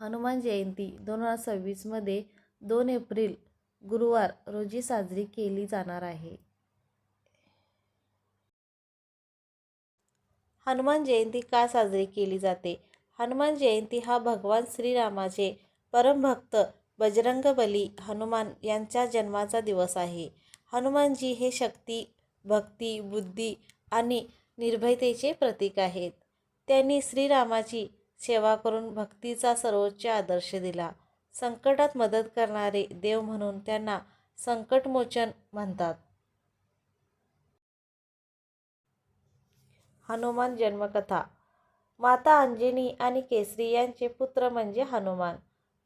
Hanuman Jayanti 2026मध्ये 2 April गुरुवार रोजी साजरी केली जाणार आहे. हनुमान जयंती का साजरी केली जाते? हनुमान जयंती हा भगवान श्रीरामाचे परमभक्त बजरंगबली हनुमान यांच्या जन्माचा दिवस आहे. हनुमानजी हे शक्ती, भक्ती, बुद्धी आणि निर्भयतेचे प्रतीक आहेत. त्यांनी श्रीरामाची सेवा करून भक्तीचा सर्वोच्च आदर्श दिला. संकटात मदत करणारे देव म्हणून त्यांना संकटमोचन म्हणतात. हनुमान जन्मकथा. माता अंजनी आणि केसरी यांचे पुत्र म्हणजे हनुमान.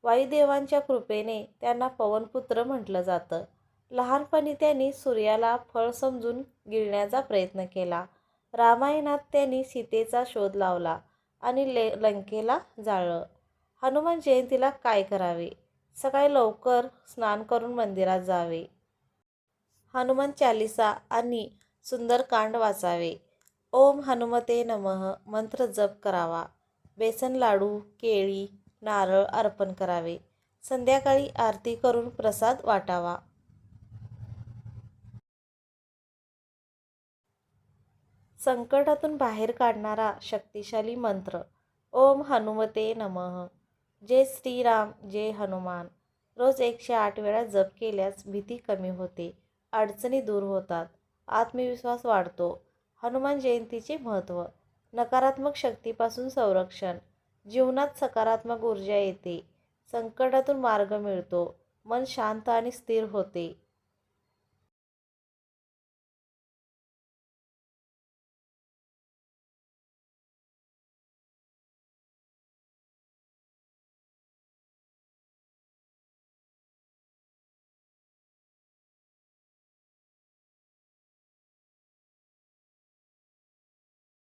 वायुदेवांच्या कृपेने त्यांना पवनपुत्र म्हटलं जातं. लहानपणी त्यांनी सूर्याला फळ समजून गिळण्याचा प्रयत्न केला. रामायणात त्यांनी सीतेचा शोध लावला आणि लंकेला जाळलं. हनुमान जयंतीला काय करावे? सकाळी लवकर स्नान करून मंदिरात जावे. हनुमान चालीसा आणि सुंदरकांड वाचावे. ओम हनुमते नमः मंत्र जप करावा. बेसन लाडू, केळी, नारळ अर्पण करावे. संध्याकाळी आरती करून प्रसाद वाटावा. संकटातून बाहेर काढणारा शक्तिशाली मंत्र. ओम हनुमते नमः. जय श्रीराम, जय हनुमान. रोज 108 वेळा जप केल्यास भीती कमी होते, अडचणी दूर होतात, आत्मविश्वास वाढतो. हनुमान जयंतीचे महत्त्व. नकारात्मक शक्तीपासून संरक्षण. जीवनात सकारात्मक ऊर्जा येते. संकटातून मार्ग मिळतो. मन शांत आणि स्थिर होते.